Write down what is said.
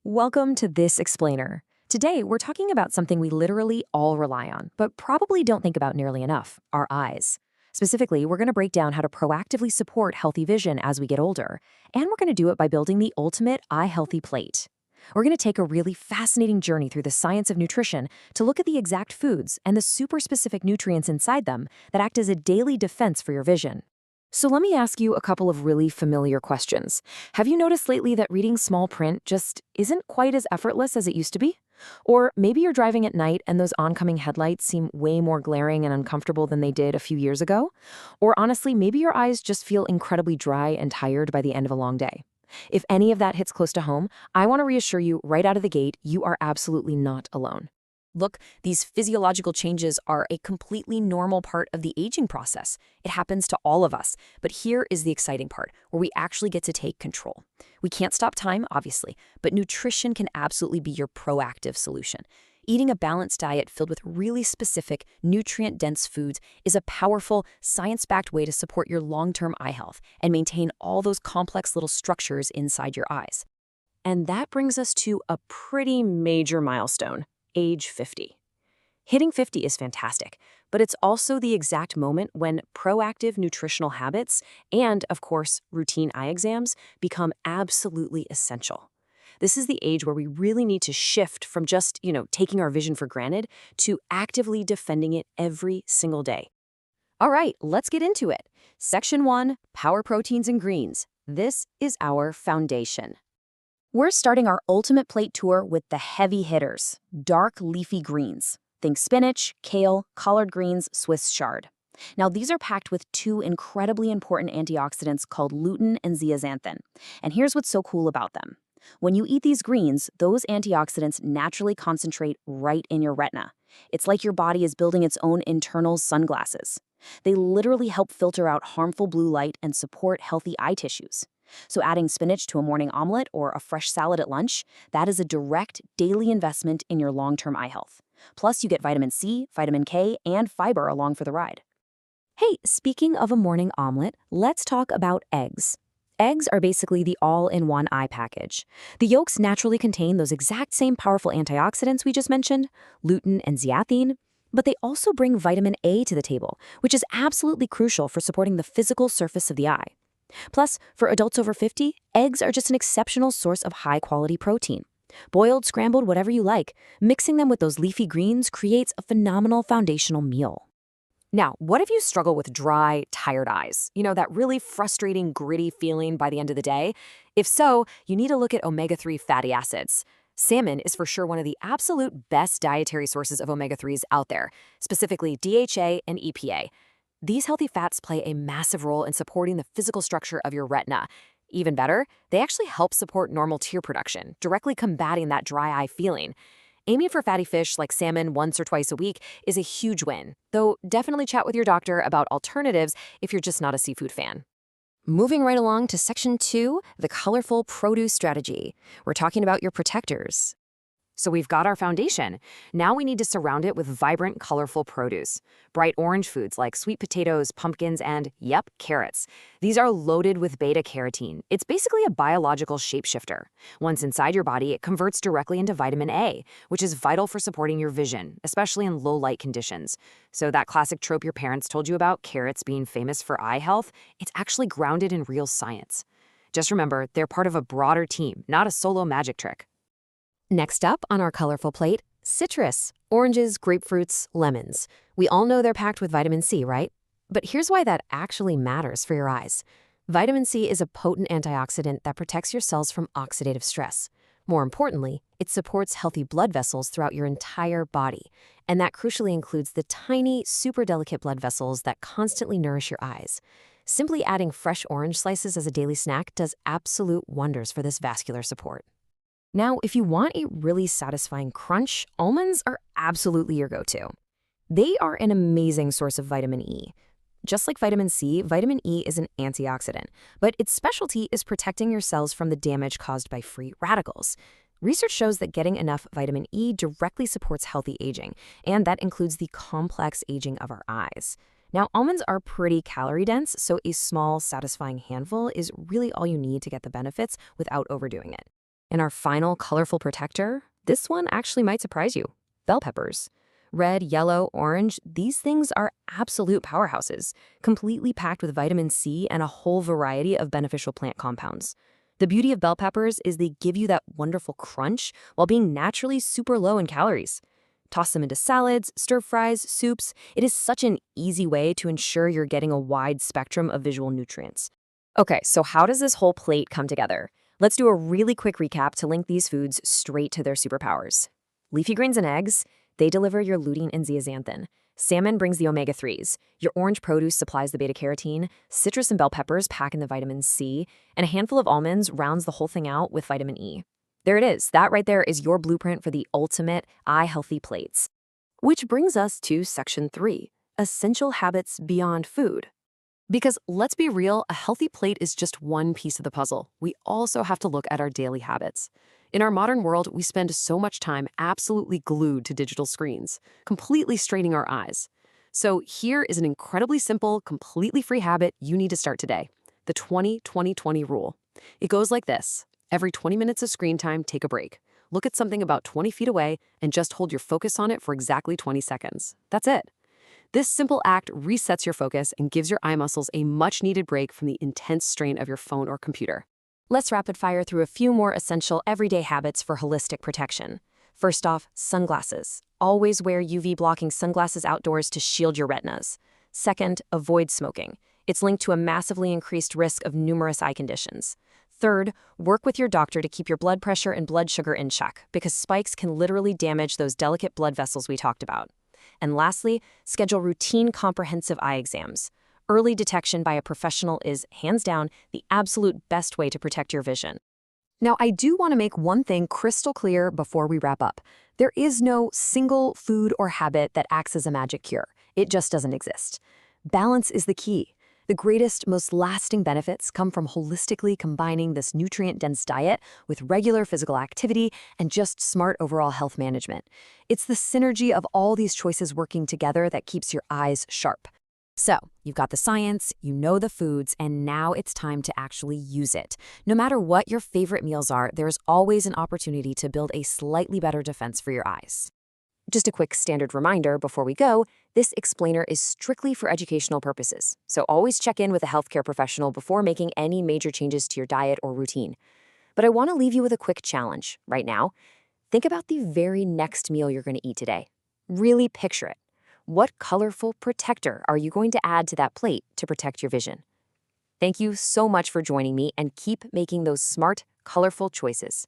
Welcome to This Explainer. Today, we're talking about something we literally all rely on, but probably don't think about nearly enough, our eyes. Specifically, we're going to break down how to proactively support healthy vision as we get older, and we're going to do it by building the ultimate eye healthy plate. We're going to take a really fascinating journey through the science of nutrition to look at the exact foods and the super specific nutrients inside them that act as a daily defense for your vision. So let me ask you a couple of really familiar questions. Have you noticed lately that reading small print just isn't quite as effortless as it used to be? Or maybe you're driving at night and those oncoming headlights seem way more glaring and uncomfortable than they did a few years ago? Or honestly, maybe your eyes just feel incredibly dry and tired by the end of a long day. If any of that hits close to home, I want to reassure you right out of the gate, you are absolutely not alone. Look, these physiological changes are a completely normal part of the aging process. It happens to all of us. But here is the exciting part, where we actually get to take control. We can't stop time, obviously, but nutrition can absolutely be your proactive solution. Eating a balanced diet filled with really specific, nutrient-dense foods is a powerful, science-backed way to support your long-term eye health and maintain all those complex little structures inside your eyes. And that brings us to a pretty major milestone. Age 50. Hitting 50 is fantastic, but it's also the exact moment when proactive nutritional habits and, of course, routine eye exams become absolutely essential. This is the age where we really need to shift from just, taking our vision for granted to actively defending it every single day. All right, let's get into it. Section 1, Power Proteins and Greens. This is our foundation. We're starting our ultimate plate tour with the heavy hitters, dark leafy greens. Think spinach, kale, collard greens, Swiss chard. Now, these are packed with two incredibly important antioxidants called lutein and zeaxanthin. And here's what's so cool about them. When you eat these greens, those antioxidants naturally concentrate right in your retina. It's like your body is building its own internal sunglasses. They literally help filter out harmful blue light and support healthy eye tissues. So adding spinach to a morning omelet or a fresh salad at lunch, that is a direct daily investment in your long-term eye health. Plus, you get vitamin C, vitamin K, and fiber along for the ride. Hey, speaking of a morning omelet, let's talk about eggs. Eggs are basically the all-in-one eye package. The yolks naturally contain those exact same powerful antioxidants we just mentioned, lutein and zeaxanthin, but they also bring vitamin A to the table, which is absolutely crucial for supporting the physical surface of the eye. Plus, for adults over 50, eggs are just an exceptional source of high-quality protein. Boiled, scrambled, whatever you like, mixing them with those leafy greens creates a phenomenal foundational meal. Now, what if you struggle with dry, tired eyes? That really frustrating, gritty feeling by the end of the day? If so, you need to look at omega-3 fatty acids. Salmon is for sure one of the absolute best dietary sources of omega-3s out there, specifically DHA and EPA. These healthy fats play a massive role in supporting the physical structure of your retina. Even better, they actually help support normal tear production, directly combating that dry eye feeling. Aiming for fatty fish like salmon once or twice a week is a huge win, though definitely chat with your doctor about alternatives if you're just not a seafood fan. Moving right along to Section 2, the colorful produce strategy. We're talking about your protectors. So we've got our foundation. Now we need to surround it with vibrant, colorful produce. Bright orange foods like sweet potatoes, pumpkins, and, carrots. These are loaded with beta-carotene. It's basically a biological shapeshifter. Once inside your body, it converts directly into vitamin A, which is vital for supporting your vision, especially in low-light conditions. So that classic trope your parents told you about, carrots being famous for eye health, it's actually grounded in real science. Just remember, they're part of a broader team, not a solo magic trick. Next up on our colorful plate, citrus, oranges, grapefruits, lemons. We all know they're packed with vitamin C, right? But here's why that actually matters for your eyes. Vitamin C is a potent antioxidant that protects your cells from oxidative stress. More importantly, it supports healthy blood vessels throughout your entire body. And that crucially includes the tiny, super delicate blood vessels that constantly nourish your eyes. Simply adding fresh orange slices as a daily snack does absolute wonders for this vascular support. Now, if you want a really satisfying crunch, almonds are absolutely your go-to. They are an amazing source of vitamin E. Just like vitamin C, vitamin E is an antioxidant, but its specialty is protecting your cells from the damage caused by free radicals. Research shows that getting enough vitamin E directly supports healthy aging, and that includes the complex aging of our eyes. Now, almonds are pretty calorie-dense, so a small, satisfying handful is really all you need to get the benefits without overdoing it. And our final colorful protector, this one actually might surprise you. Bell peppers. Red, yellow, orange, these things are absolute powerhouses, completely packed with vitamin C and a whole variety of beneficial plant compounds. The beauty of bell peppers is they give you that wonderful crunch while being naturally super low in calories. Toss them into salads, stir-fries, soups. It is such an easy way to ensure you're getting a wide spectrum of visual nutrients. Okay, so how does this whole plate come together? Let's do a really quick recap to link these foods straight to their superpowers. Leafy greens and eggs, they deliver your lutein and zeaxanthin. Salmon brings the omega-3s. Your orange produce supplies the beta-carotene. Citrus and bell peppers pack in the vitamin C. And a handful of almonds rounds the whole thing out with vitamin E. There it is. That right there is your blueprint for the ultimate eye-healthy plates. Which brings us to Section 3, Essential Habits Beyond Food. Because let's be real, a healthy plate is just one piece of the puzzle. We also have to look at our daily habits. In our modern world, we spend so much time absolutely glued to digital screens, completely straining our eyes. So here is an incredibly simple, completely free habit you need to start today. The 20-20-20 rule. It goes like this. Every 20 minutes of screen time, take a break. Look at something about 20 feet away and just hold your focus on it for exactly 20 seconds. That's it. This simple act resets your focus and gives your eye muscles a much-needed break from the intense strain of your phone or computer. Let's rapid fire through a few more essential everyday habits for holistic protection. First off, sunglasses. Always wear UV-blocking sunglasses outdoors to shield your retinas. Second, avoid smoking. It's linked to a massively increased risk of numerous eye conditions. Third, work with your doctor to keep your blood pressure and blood sugar in check, because spikes can literally damage those delicate blood vessels we talked about. And lastly, schedule routine comprehensive eye exams. Early detection by a professional is, hands down, the absolute best way to protect your vision. Now, I do want to make one thing crystal clear before we wrap up. There is no single food or habit that acts as a magic cure. It just doesn't exist. Balance is the key. The greatest, most lasting benefits come from holistically combining this nutrient-dense diet with regular physical activity and just smart overall health management. It's the synergy of all these choices working together that keeps your eyes sharp. So, you've got the science, you know the foods, and now it's time to actually use it. No matter what your favorite meals are, there's always an opportunity to build a slightly better defense for your eyes. Just a quick standard reminder before we go, this explainer is strictly for educational purposes, so always check in with a healthcare professional before making any major changes to your diet or routine. But I want to leave you with a quick challenge right now. Think about the very next meal you're going to eat today. Really picture it. What colorful protector are you going to add to that plate to protect your vision? Thank you so much for joining me, and keep making those smart, colorful choices.